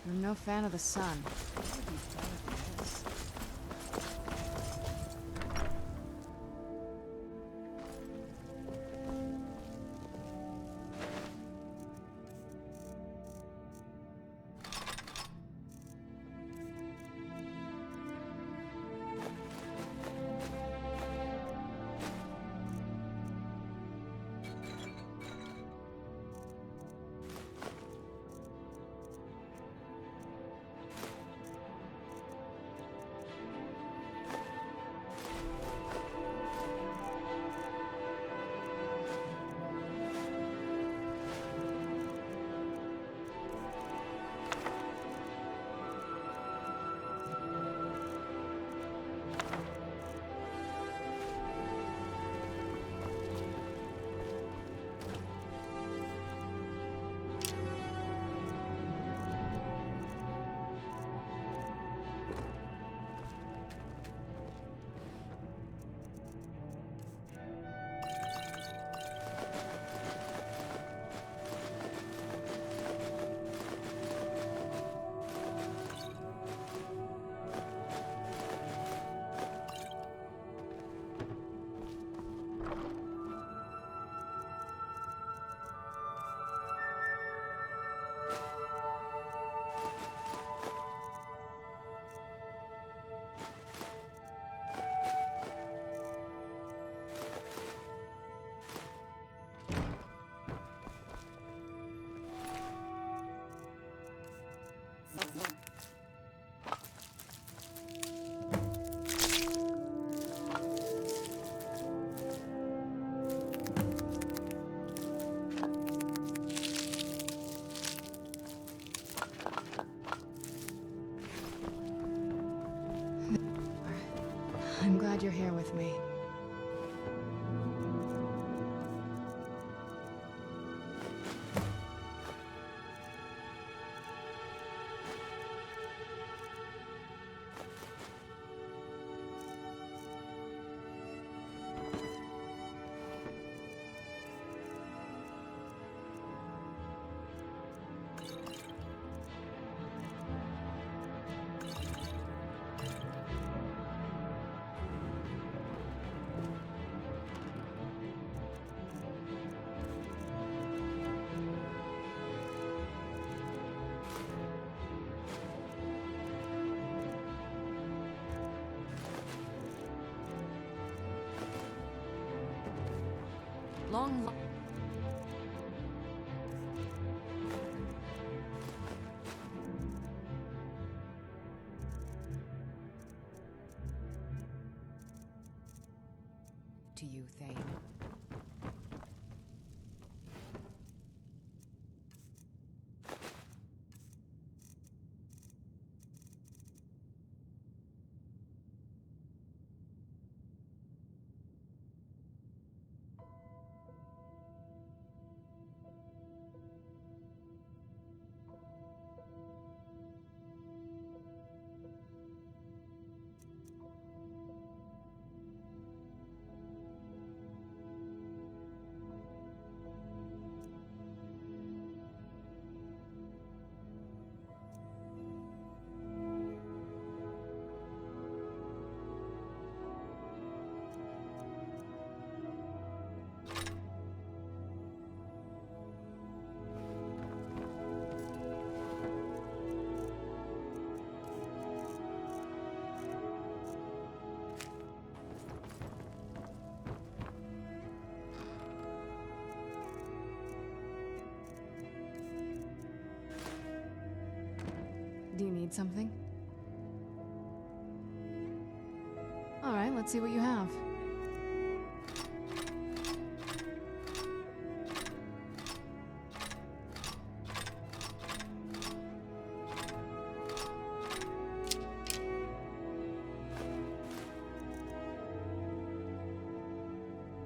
I'm no fan of the sun. I'm glad you're here with me. Long. To you, Thane. Do you need something? All right, let's see what you have.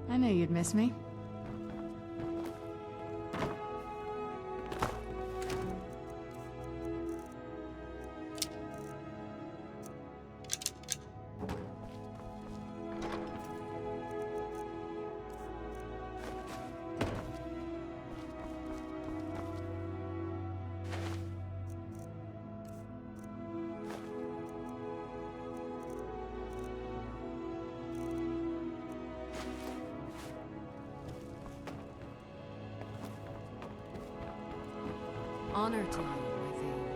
I knew you'd miss me. honor to you, my Thane.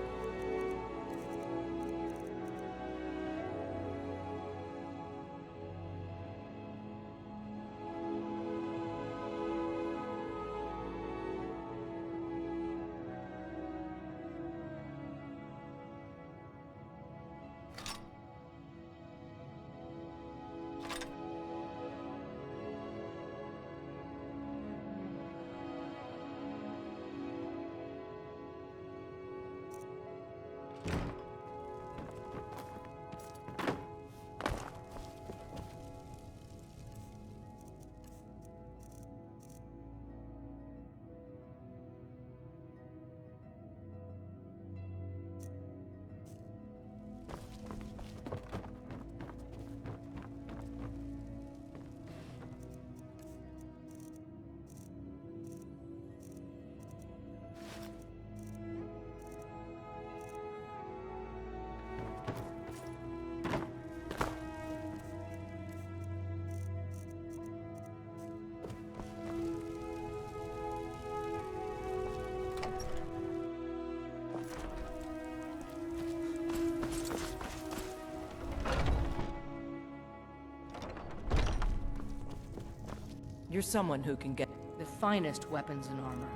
You're someone who can get the finest weapons and armor.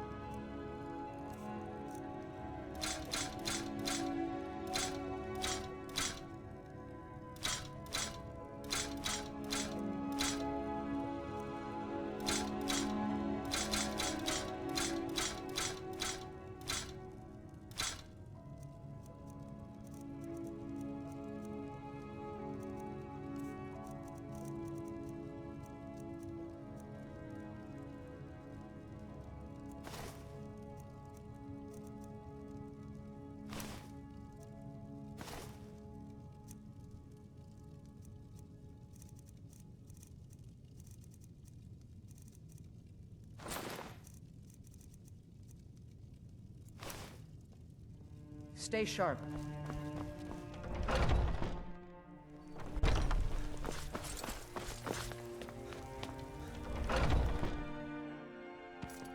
Stay sharp.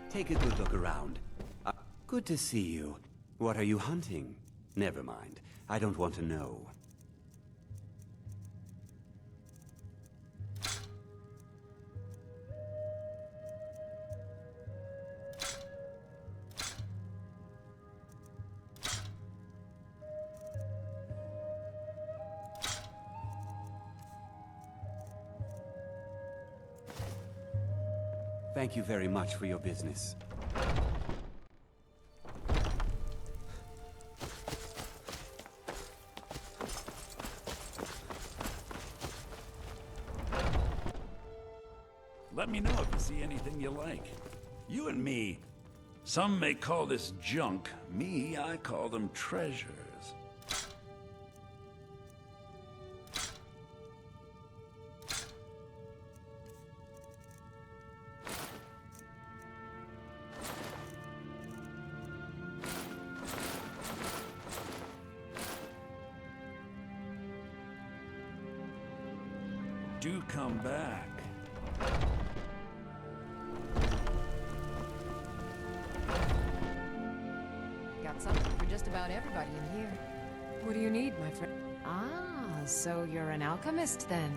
Take a good look around. Good to see you. What are you hunting? Never mind. I don't want to know. Thank you very much for your business. Let me know if you see anything you like. You and me. Some may call this junk. Me, I call them treasures. Do come back. Got something for just about everybody in here. What do you need, my friend? Ah, so you're an alchemist then.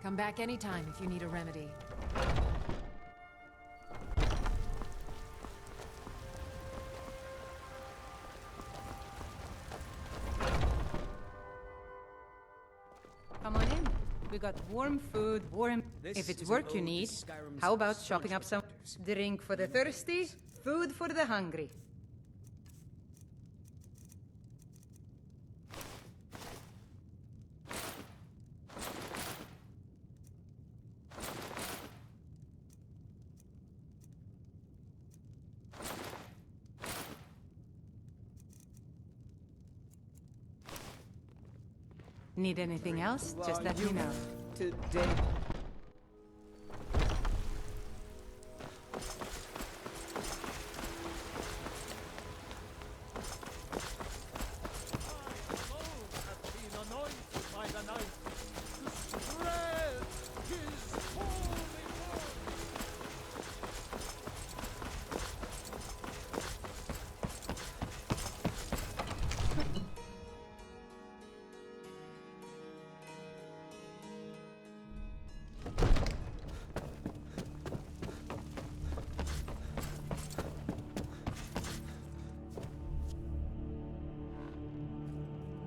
Come back anytime if you need a remedy. Come on in. We got warm food, If it's work you need, how about chopping up some drink for the thirsty, food for the hungry? Need anything else? Just let me know. Today.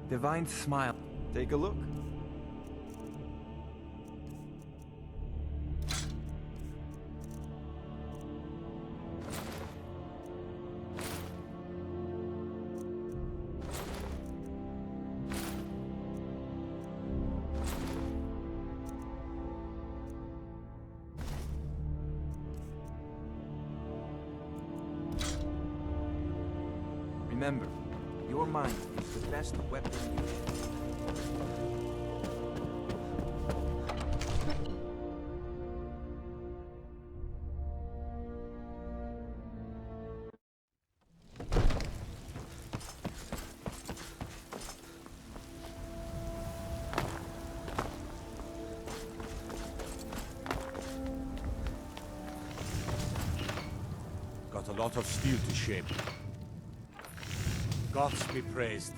Divine smile. Take a look. Remember, your mind is the best weapon you can. Got a lot of steel to shape. Gods be praised.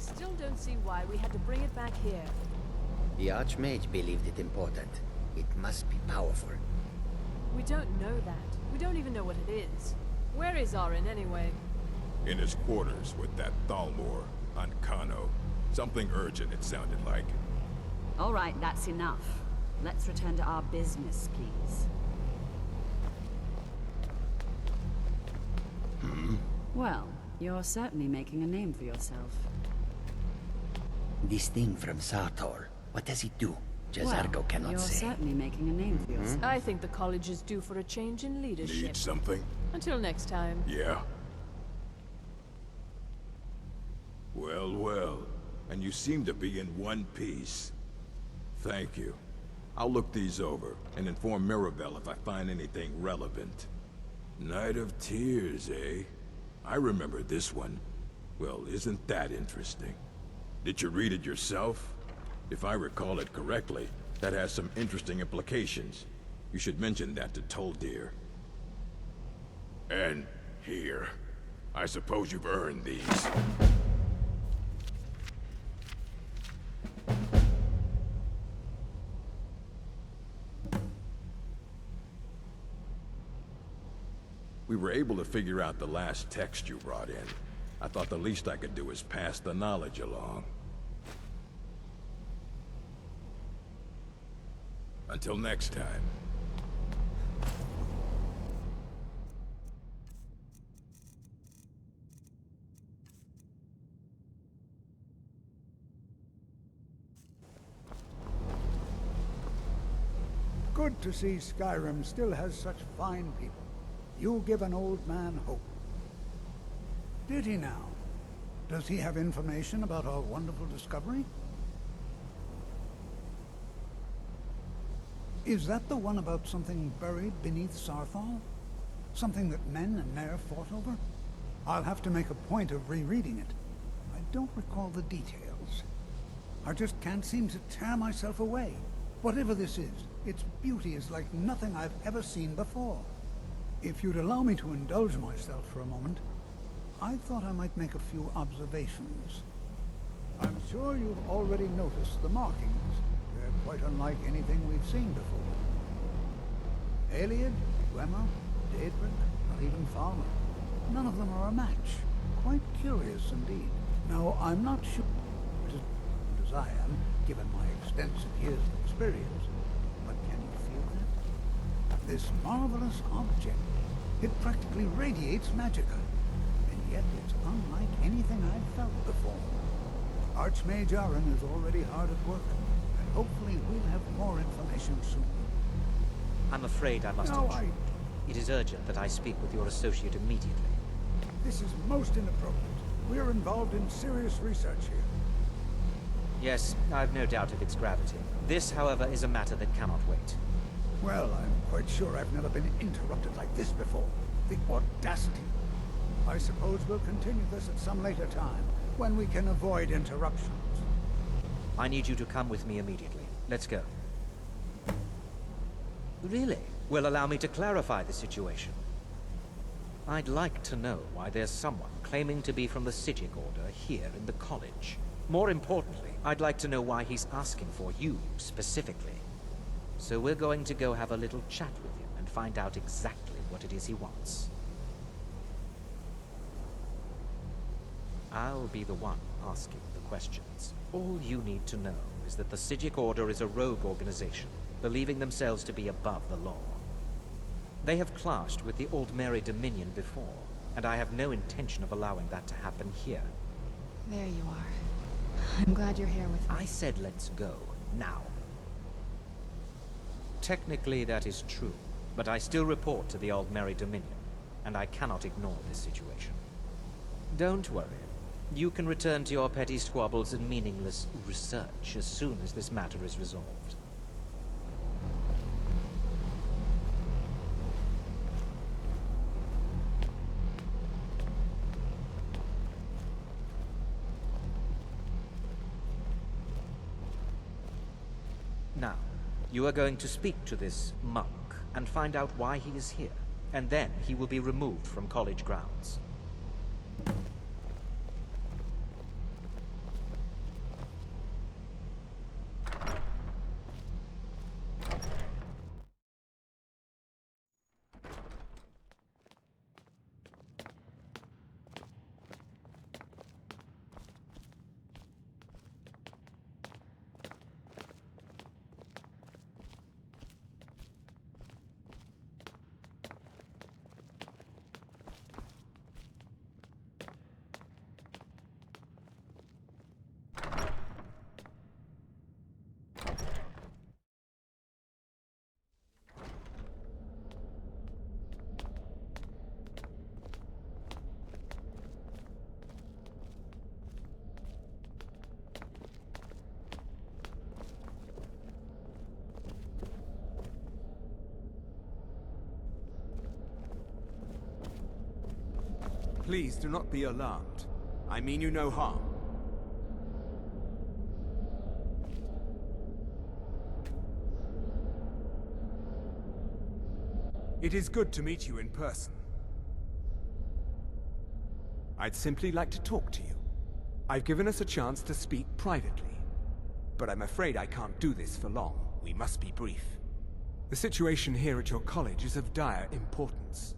Still don't see why we had to bring it back here. The Archmage believed it important. It must be powerful. We don't know that. We don't even know what it is. Where is Augur anyway? In his quarters with that Thalmor, Ancano. Something urgent, it sounded like. All right, that's enough. Let's return to our business, please. Well, you're certainly making a name for yourself. This thing from Sartor, what does it do? Jazargo cannot you're say. certainly making a name for yourself. I think the college is due for a change in leadership. Need something? Until next time. Yeah. Well, well. And you seem to be in one piece. Thank you. I'll look these over and inform Mirabelle if I find anything relevant. Night of Tears, eh? I remember this one. Well, isn't that interesting? Did you read it yourself? If I recall it correctly, that has some interesting implications. You should mention that to Toldir. And here. I suppose you've earned these. We were able to figure out the last text you brought in. I thought the least I could do is pass the knowledge along. Until next time. Good to see Skyrim still has such fine people. You give an old man hope. Did he now? Does he have information about our wonderful discovery? Is that the one about something buried beneath Sarthal? Something that men and Mare fought over? I'll have to make a point of rereading it. I don't recall the details. I just can't seem to tear myself away. Whatever this is, its beauty is like nothing I've ever seen before. If you'd allow me to indulge myself for a moment, I thought I might make a few observations. I'm sure you've already noticed the markings. They're quite unlike anything we've seen before. Ayleid, Dwemer, Daedric, not even Falmer. None of them are a match. Quite curious indeed. Now, I'm not sure as I am, given my extensive years of experience, but can you feel that? This marvelous object, it practically radiates magicka, and yet it's unlike anything I've felt before. Archmage Aaron is already hard at work, and hopefully we'll have more information soon. I'm afraid I must... It is urgent that I speak with your associate immediately. This is most inappropriate. We're involved in serious research here. Yes, I've no doubt of its gravity. This, however, is a matter that cannot wait. Well, I'm quite sure I've never been interrupted like this before. The audacity. I suppose we'll continue this at some later time, when we can avoid interruptions. I need you to come with me immediately. Let's go. Really? Well, allow me to clarify the situation. I'd like to know why there's someone claiming to be from the Psijic Order here in the college. More importantly, I'd like to know why he's asking for you, specifically. So we're going to go have a little chat with him and find out exactly what it is he wants. I'll be the one asking the questions. All you need to know is that the Psijic Order is a rogue organization, believing themselves to be above the law. They have clashed with the Aldmeri Dominion before, and I have no intention of allowing that to happen here. There you are. I'm glad you're here with me. I said let's go, now. Technically that is true, but I still report to the Aldmeri Dominion, and I cannot ignore this situation. Don't worry. You can return to your petty squabbles and meaningless research as soon as this matter is resolved. Now, you are going to speak to this monk and find out why he is here, and then he will be removed from college grounds. Please do not be alarmed. I mean you no harm. It is good to meet you in person. I'd simply like to talk to you. I've given us a chance to speak privately, but I'm afraid I can't do this for long. We must be brief. The situation here at your college is of dire importance,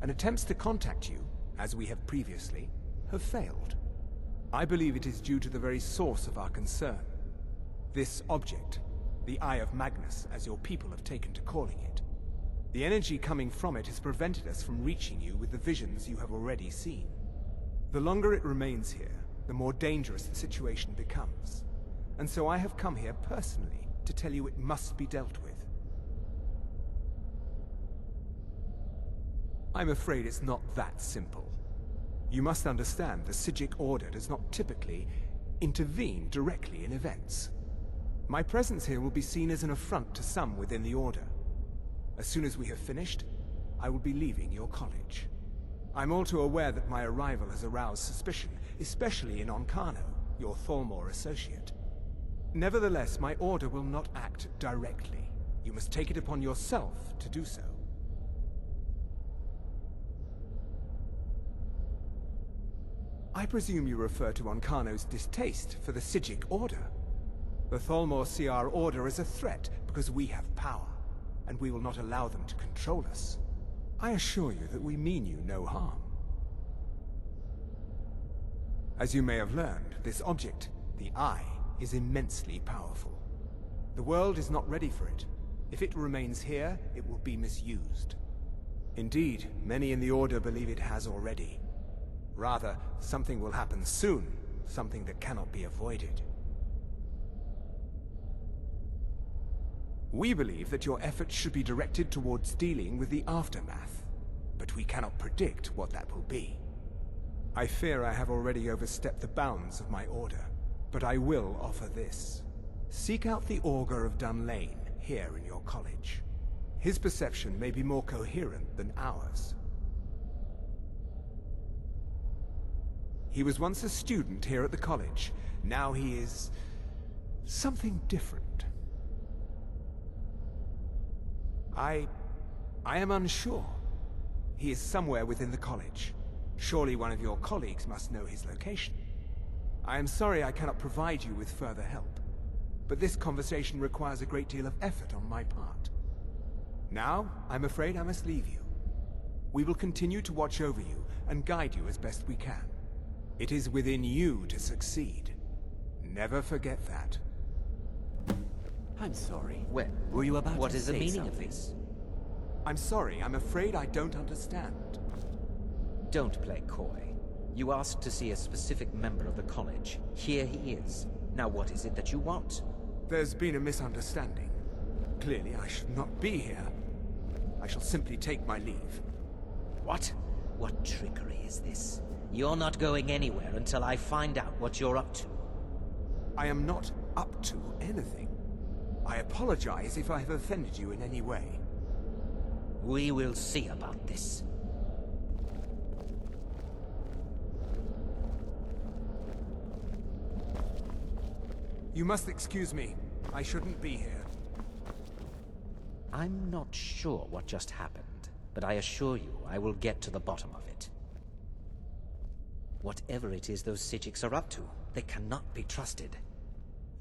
and attempts to contact you, as we have previously, have failed. I believe it is due to the very source of our concern. This object, the Eye of Magnus, as your people have taken to calling it. The energy coming from it has prevented us from reaching you with the visions you have already seen. The longer it remains here, the more dangerous the situation becomes. And so I have come here personally to tell you it must be dealt with. I'm afraid it's not that simple. You must understand the Psijic Order does not typically intervene directly in events. My presence here will be seen as an affront to some within the Order. As soon as we have finished, I will be leaving your college. I'm all too aware that my arrival has aroused suspicion, especially in Ancano, your Thalmor associate. Nevertheless, my order will not act directly. You must take it upon yourself to do so. I presume you refer to Ancano's distaste for the Psijic Order. The Thalmor see our order as a threat because we have power, and we will not allow them to control us. I assure you that we mean you no harm. As you may have learned, this object, the Eye, is immensely powerful. The world is not ready for it. If it remains here, it will be misused. Indeed, many in the Order believe it has already. Rather, something will happen soon, something that cannot be avoided. We believe that your efforts should be directed towards dealing with the aftermath, but we cannot predict what that will be. I fear I have already overstepped the bounds of my order, but I will offer this. Seek out the Augur of Dunlain here in your college. His perception may be more coherent than ours. He was once a student here at the college. Now he is something different. I am unsure. He is somewhere within the college. Surely one of your colleagues must know his location. I am sorry I cannot provide you with further help, but this conversation requires a great deal of effort on my part. Now, I'm afraid I must leave you. We will continue to watch over you and guide you as best we can. It is within you to succeed. Never forget that. I'm sorry. Well, were you about what to is the say meaning something? of this? I'm sorry, I'm afraid I don't understand. Don't play coy. You asked to see a specific member of the college. Here he is. Now what is it that you want? There's been a misunderstanding. Clearly I should not be here. I shall simply take my leave. What? What trickery is this? You're not going anywhere until I find out what you're up to. I am not up to anything. I apologize if I have offended you in any way. We will see about this. You must excuse me. I shouldn't be here. I'm not sure what just happened, but I assure you I will get to the bottom of it. Whatever it is those Psijics are up to, they cannot be trusted.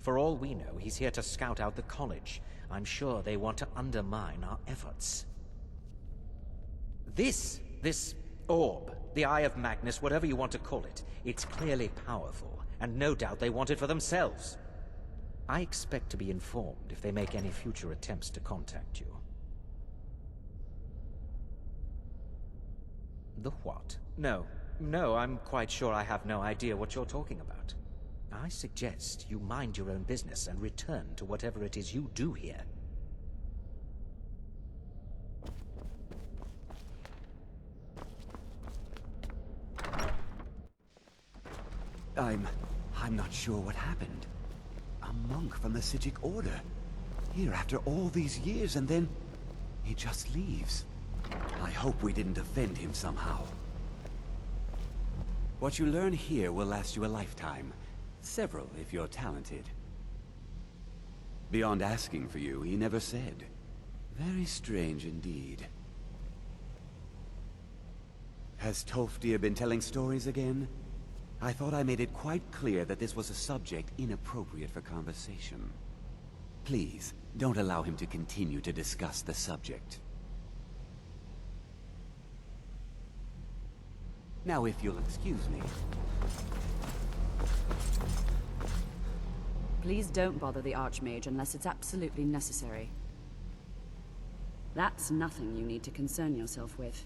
For all we know, he's here to scout out the college. I'm sure they want to undermine our efforts. This orb, the Eye of Magnus, whatever you want to call it, it's clearly powerful, and no doubt they want it for themselves. I expect to be informed if they make any future attempts to contact you. The what? No, I'm quite sure I have no idea what you're talking about. I suggest you mind your own business and return to whatever it is you do here. I'm not sure what happened. A monk from the Psijic Order. Here after all these years, and then he just leaves. I hope we didn't offend him somehow. What you learn here will last you a lifetime. Several, if you're talented. Beyond asking for you, he never said. Very strange indeed. Has Tolfdir been telling stories again? I thought I made it quite clear that this was a subject inappropriate for conversation. Please, don't allow him to continue to discuss the subject. Now, if you'll excuse me. Please don't bother the Archmage unless it's absolutely necessary. That's nothing you need to concern yourself with.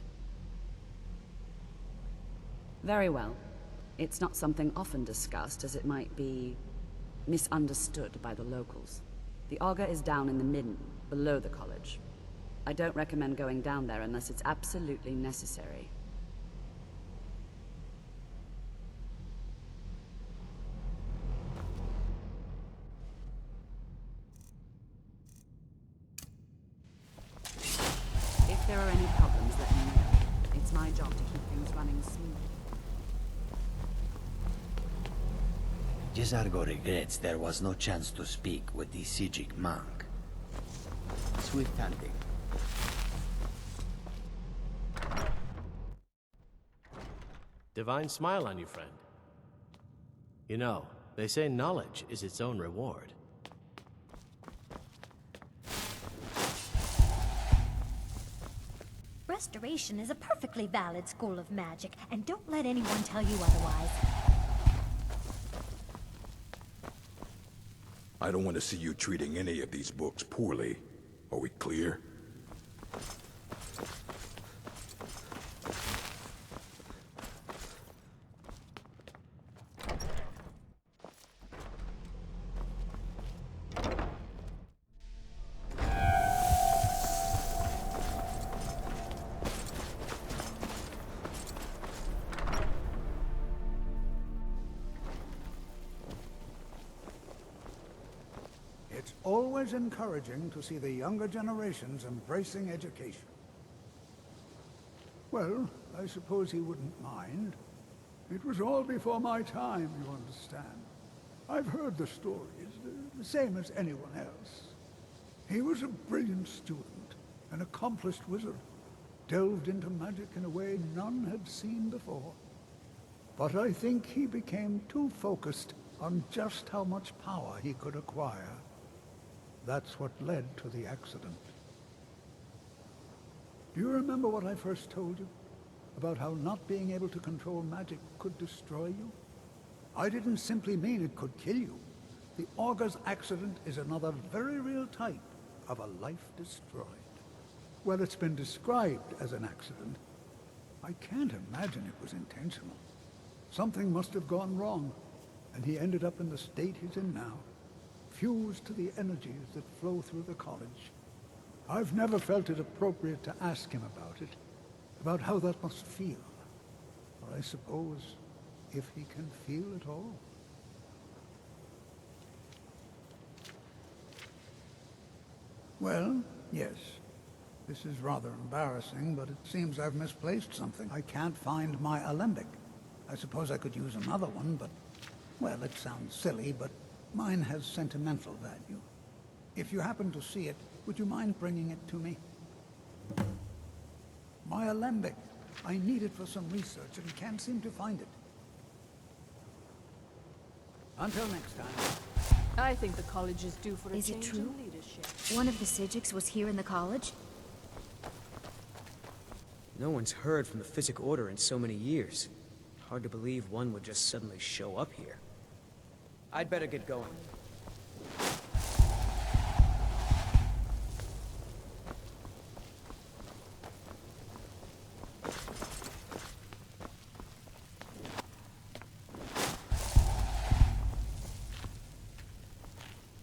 Very well. It's not something often discussed, as it might be misunderstood by the locals. The Augur is down in the midden, below the college. I don't recommend going down there unless it's absolutely necessary. If there are any problems, let me know. It's my job to keep things running smoothly. Gisargo regrets there was no chance to speak with the Psijic monk. Swift hunting. Divine smile on you, friend. You know, they say knowledge is its own reward. Restoration is a perfectly valid school of magic, and don't let anyone tell you otherwise. I don't want to see you treating any of these books poorly. Are we clear? It's always encouraging to see the younger generations embracing education. Well, I suppose he wouldn't mind. It was all before my time, you understand. I've heard the stories, the same as anyone else. He was a brilliant student, an accomplished wizard, delved into magic in a way none had seen before. But I think he became too focused on just how much power he could acquire. That's what led to the accident. Do you remember what I first told you? About how not being able to control magic could destroy you? I didn't simply mean it could kill you. The Augur's accident is another very real type of a life destroyed. Well, it's been described as an accident. I can't imagine it was intentional. Something must have gone wrong, and he ended up in the state he's in now, fused to the energies that flow through the college. I've never felt it appropriate to ask him about it, about how that must feel. Or I suppose, if he can feel at all. Well, yes. This is rather embarrassing, but it seems I've misplaced something. I can't find my alembic. I suppose I could use another one, but, well, it sounds silly, but mine has sentimental value. If you happen to see it, would you mind bringing it to me? My alembic. I need it for some research and can't seem to find it. Until next time. I think the college is due for a Is it change true? in leadership. One of the Psijics was here in the college? No one's heard from the Psijic Order in so many years. Hard to believe one would just suddenly show up here. I'd better get going.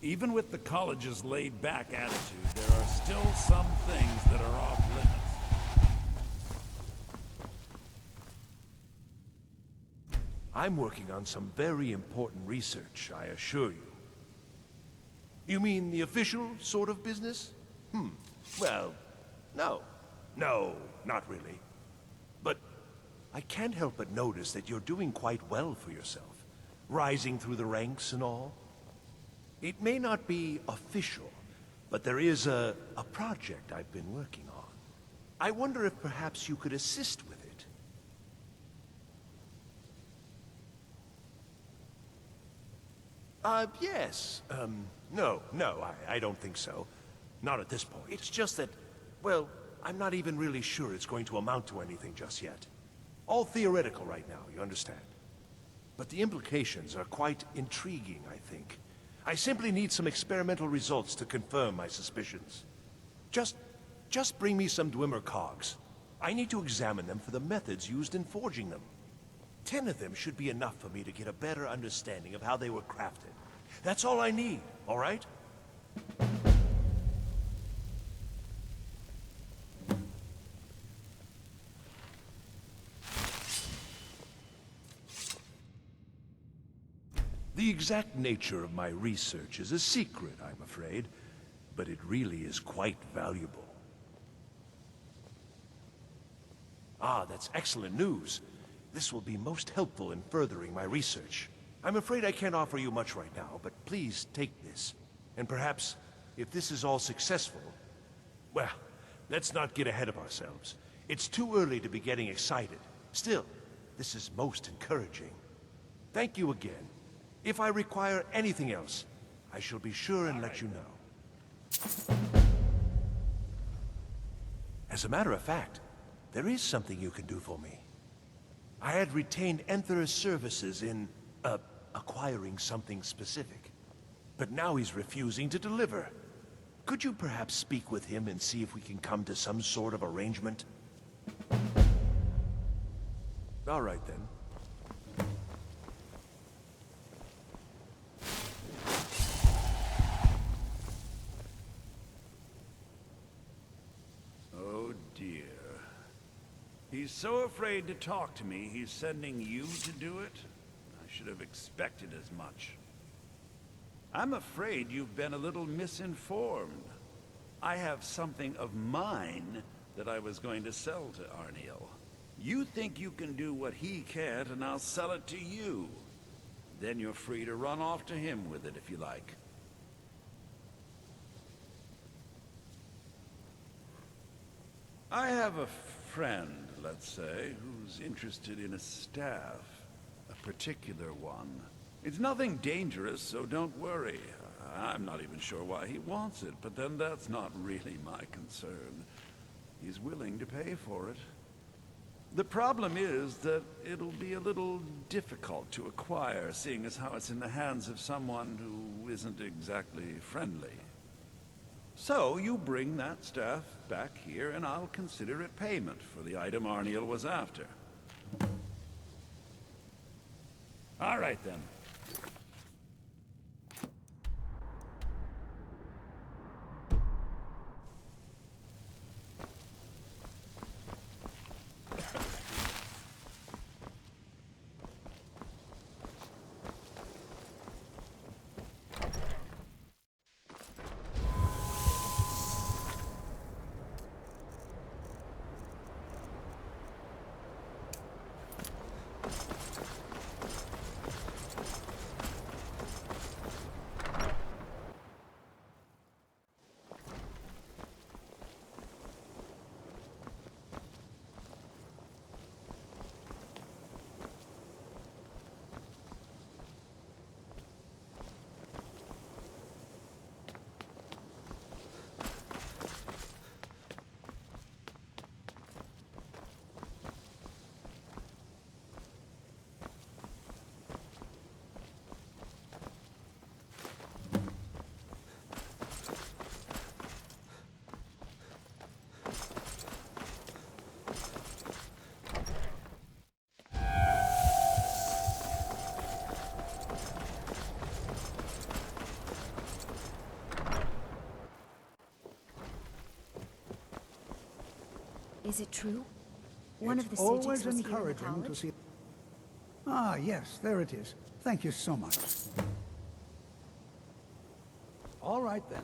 Even with the college's laid-back attitude, there are still some things that are off-limits. I'm working on some very important research, I assure you. You mean the official sort of business? Well, no. No, not really. But I can't help but notice that you're doing quite well for yourself, rising through the ranks and all. It may not be official, but there is a project I've been working on. I wonder if perhaps you could assist with it. Yes. No, I don't think so. Not at this point. It's just that, well, I'm not even really sure it's going to amount to anything just yet. All theoretical right now, you understand? But the implications are quite intriguing, I think. I simply need some experimental results to confirm my suspicions. Just bring me some Dwemer cogs. I need to examine them for the methods used in forging them. 10 of them should be enough for me to get a better understanding of how they were crafted. That's all I need, all right? The exact nature of my research is a secret, I'm afraid, but it really is quite valuable. Ah, that's excellent news. This will be most helpful in furthering my research. I'm afraid I can't offer you much right now, but please take this. And perhaps, if this is all successful, well, let's not get ahead of ourselves. It's too early to be getting excited. Still, this is most encouraging. Thank you again. If I require anything else, I shall be sure and let you know. As a matter of fact, there is something you can do for me. I had retained Enther's services in, acquiring something specific. But now he's refusing to deliver. Could you perhaps speak with him and see if we can come to some sort of arrangement? All right, then. Oh, dear. He's so afraid to talk to me, he's sending you to do it? I should have expected as much. I'm afraid you've been a little misinformed. I have something of mine that I was going to sell to Arniel. You think you can do what he can't, and I'll sell it to you. Then you're free to run off to him with it if you like. I have a friend, let's say, who's interested in a staff. A particular one. It's nothing dangerous, so don't worry. I'm not even sure why he wants it, but then that's not really my concern. He's willing to pay for it. The problem is that it'll be a little difficult to acquire, seeing as how it's in the hands of someone who isn't exactly friendly. So you bring that staff back here, and I'll consider it payment for the item Arniel was after. All right, then. Is it true? One of the It's Psijics always was here in the encouraging to college? see... Ah, yes, there it is. Thank you so much. All right, then.